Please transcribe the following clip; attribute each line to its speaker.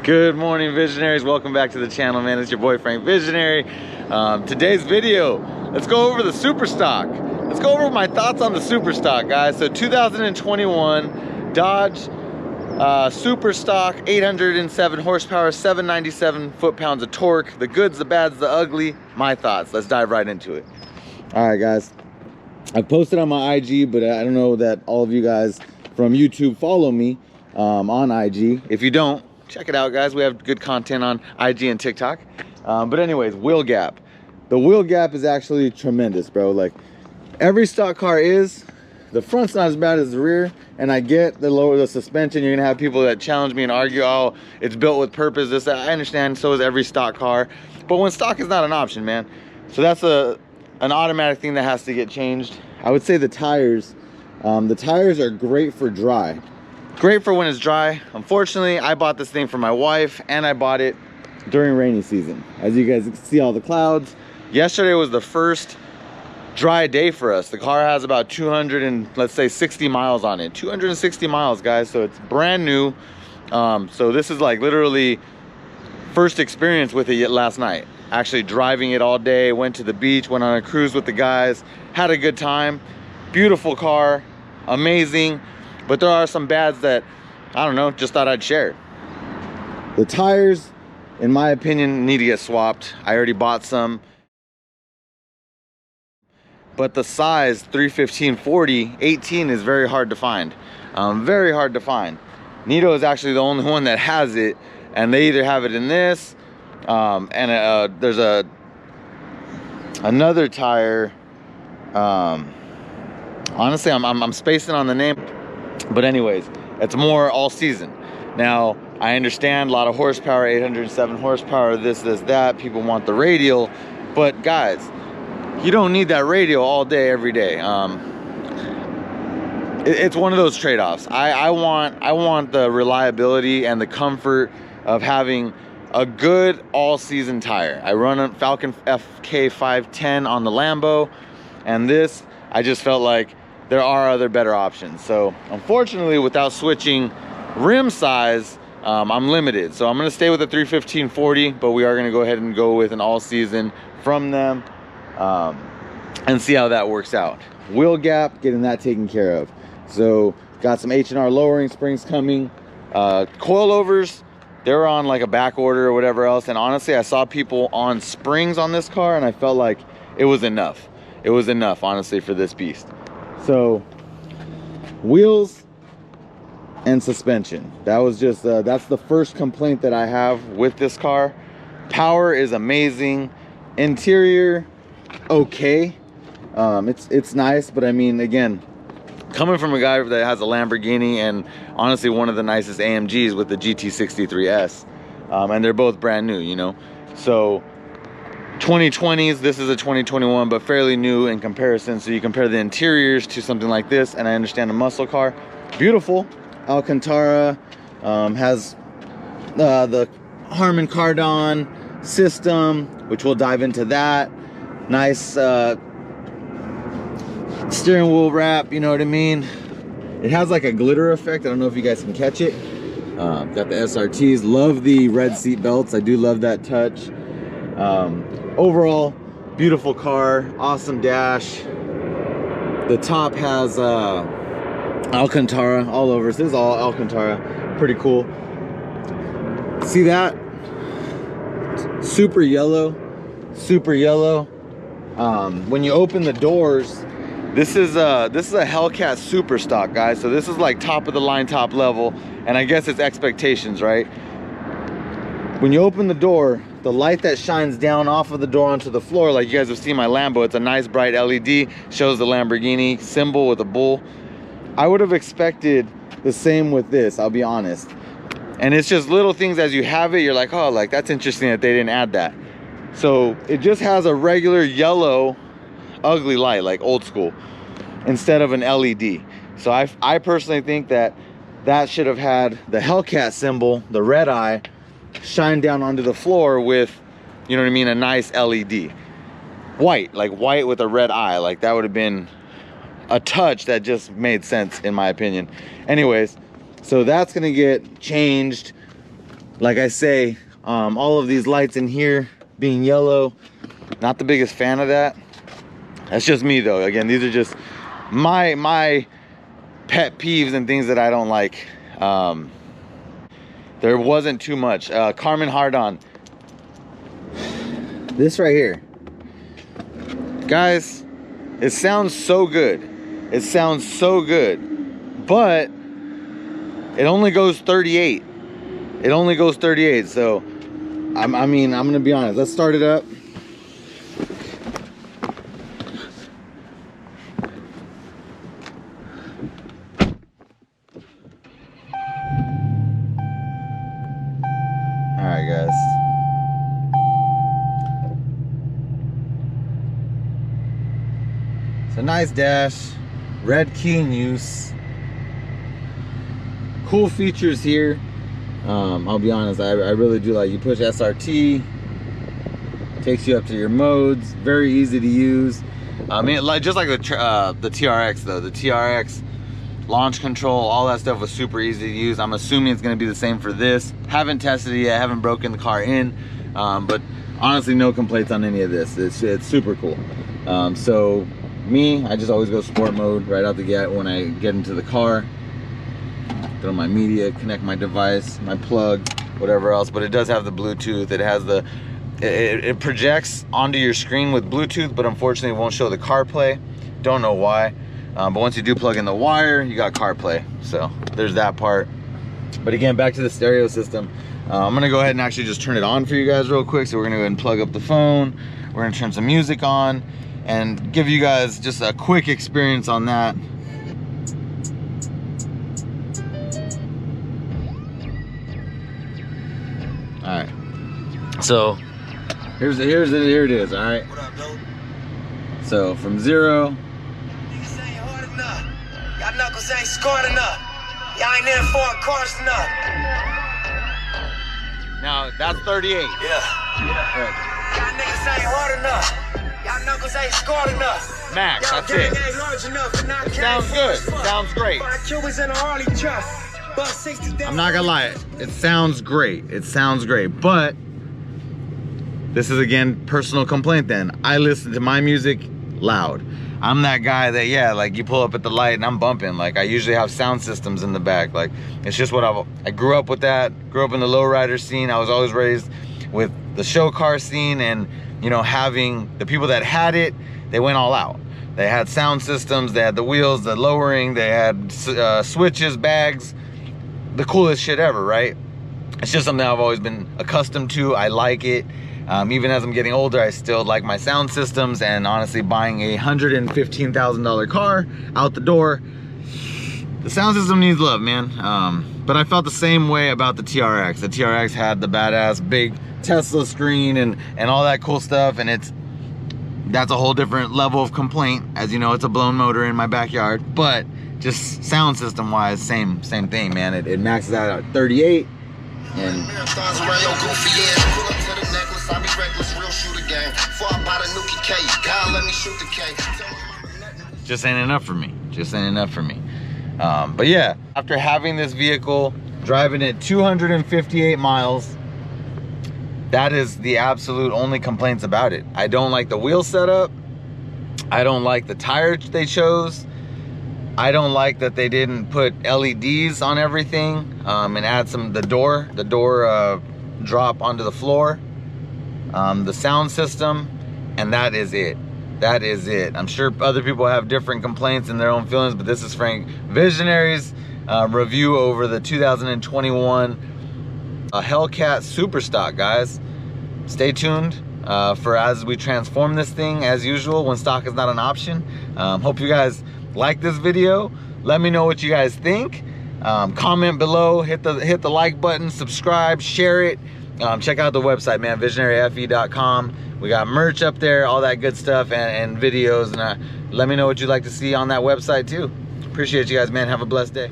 Speaker 1: Good morning, visionaries. Welcome back to the channel, man. It's your boy Frank Visionary. Today's video, let's go over the SuperStock. Let's go over my thoughts on the SuperStock, guys. So 2021 Dodge SuperStock, 807 horsepower, 797 foot-pounds of torque. The goods, the bads, the ugly. My thoughts. Let's dive right into it. All right, guys. I posted on my IG, but I don't know that all of you guys from YouTube follow me on IG. If you don't, check it out, guys. We have good content on IG and TikTok. But anyways, wheel gap. The wheel gap is actually tremendous, bro. Like, every stock car is. The front's not as bad as the rear, and I get the lower the suspension. You're gonna have people that challenge me and argue, oh, it's built with purpose, this, that. I understand, so is every stock car. But when stock is not an option, man. So that's an automatic thing that has to get changed. I would say the tires are great for dry. Great for when it's dry. Unfortunately, I bought this thing for my wife, and I bought it during rainy season. As you guys can see, all the clouds. Yesterday was the first dry day for us. The car has about 200 and let's say 60 miles on it. 260 miles, guys. So it's brand new. So this is like literally first experience with it last night. Actually driving it all day. Went to the beach, went on a cruise with the guys, had a good time. Beautiful car, amazing. But there are some bads that, I don't know, just thought I'd share. The tires, in my opinion, need to get swapped. I already bought some. But the size 315/40 18 is very hard to find. Very hard to find. Nito is actually the only one that has it, and they either have it in this, and there's another tire. Honestly, I'm spacing on the name. But anyways, it's more all season. Now, I understand a lot of horsepower, 807 horsepower, this, that. People want the radial. But guys, you don't need that radial all day, every day. It's one of those trade-offs. I want the reliability and the comfort of having a good all-season tire. I run a Falcon FK 510 on the Lambo, and this, I just felt like there are other better options. So unfortunately, without switching rim size, I'm limited. So I'm gonna stay with the 315/40, but we are gonna go ahead and go with an all season from them and see how that works out. Wheel gap, getting that taken care of. So got some H&R lowering springs coming. Coilovers, they were on like a back order or whatever else. And honestly, I saw people on springs on this car, and I felt like it was enough. It was enough, honestly, for this beast. So wheels and suspension, that was just that's the first complaint that I have with this car. Power is amazing. Interior, okay. It's nice, but I mean, again, coming from a guy that has a Lamborghini and honestly one of the nicest AMGs with the GT63S, and they're both brand new, you know. So 2020s, this is a 2021, but fairly new in comparison. So you compare the interiors to something like this, and I understand a muscle car. Beautiful. Alcantara, has the Harman Kardon system, which we'll dive into that. Nice steering wheel wrap, you know what I mean? It has like a glitter effect. I don't know if you guys can catch it. Got the SRTs. Love the red seat belts. I do love that touch. Overall, beautiful car, awesome dash. The top has Alcantara all over. So this is all Alcantara. Pretty cool. See that? Super yellow, super yellow. When you open the doors, this is a Hellcat SuperStock, guys. So this is like top of the line, top level, and I guess it's expectations, right? When you open the door, the light that shines down off of the door onto the floor, like you guys have seen my Lambo, it's a nice bright LED, shows the Lamborghini symbol with a bull. I would have expected the same with this, I'll be honest. And it's just little things as you have it, you're like, oh, like that's interesting that they didn't add that. So it just has a regular yellow, ugly light, like old school, instead of an LED. So I personally think that should have had the Hellcat symbol, the red eye, shine down onto the floor with, you know what I mean, a nice LED. White, like white with a red eye. Like that would have been a touch that just made sense in my opinion. Anyways, so that's gonna get changed. like I say, all of these lights in here being yellow, not the biggest fan of that. That's just me though. Again, these are just my pet peeves and things that I don't like. There wasn't too much. Carmen Hardon, this right here, guys, it sounds so good. It sounds so good, but it only goes 38. It only goes 38. So I mean, I'm gonna be honest. Let's start it up. All right, guys. It's a nice dash, red key in use. Cool features here. I'll be honest, I really do like, you push SRT, takes you up to your modes, very easy to use. I mean, just like the TRX though, the TRX launch control, all that stuff was super easy to use. I'm assuming it's going to be the same for this. Haven't tested it yet, haven't broken the car in, but honestly, no complaints on any of this. It's super cool. So me, I just always go sport mode right out the gate when I get into the car. Throw my media, connect my device, my plug, whatever else. But it does have the Bluetooth. It has the, it projects onto your screen with Bluetooth, but unfortunately it won't show the CarPlay. Don't know why. But once you do plug in the wire, you got CarPlay. So there's that part. But again, back to the stereo system. I'm gonna go ahead and actually just turn it on for you guys real quick. So we're gonna go ahead and plug up the phone. We're gonna turn some music on and give you guys just a quick experience on that. All right, so here it is. All right, so from 0,
Speaker 2: niggas ain't hard enough. Y'all knuckles ain't scored enough. Y'all ain't in for cars enough.
Speaker 1: now that's 38.
Speaker 2: Yeah.
Speaker 1: Right.
Speaker 2: Y'all niggas ain't hard enough. Y'all knuckles ain't scored enough.
Speaker 1: Max,
Speaker 2: Y'all
Speaker 1: that's
Speaker 2: gang
Speaker 1: it.
Speaker 2: ain't large enough. And I
Speaker 1: It
Speaker 2: can't
Speaker 1: sounds good.
Speaker 2: fuck.
Speaker 1: Sounds great.
Speaker 2: 5 Cubans in a Harley truck. Bus 60 down.
Speaker 1: I'm not gonna lie, it sounds great. It sounds great, but this is again personal complaint. Then I listen to my music loud. I'm that guy that, yeah, like you pull up at the light and I'm bumping. Like I usually have sound systems in the back. Like it's just what I grew up with. That grew up in the lowrider scene. I was always raised with the show car scene, and you know, having the people that had it, they went all out. They had sound systems, they had the wheels, the lowering, they had switches, bags, the coolest shit ever, right? It's just something I've always been accustomed to. I like it. Even as I'm getting older, I still like my sound systems, and honestly, buying a $115,000 car out the door, the sound system needs love, man. But I felt the same way about the TRX. The TRX had the badass big Tesla screen and all that cool stuff, and that's a whole different level of complaint. As you know, it's a blown motor in my backyard, but just sound system wise, same thing, man. It maxes out at 38, and just ain't enough for me. Just ain't enough for me. But yeah, after having this vehicle, driving it 258 miles, that is the absolute only complaints about it. I don't like the wheel setup. I don't like the tire they chose. I don't like that they didn't put LEDs on everything, and add the door drop onto the floor, the sound system, and that is it. That is it. I'm sure other people have different complaints and their own feelings, but this is Frank Visionary's review over the 2021 Hellcat SuperStock, guys. Stay tuned for as we transform this thing, as usual, when stock is not an option. Hope you guys like this video. Let me know what you guys think. Comment below, hit the like button, subscribe, share it. Check out the website, man, visionaryfe.com. We got merch up there, all that good stuff, and videos. And let me know what you'd like to see on that website too. Appreciate you guys, man. Have a blessed day.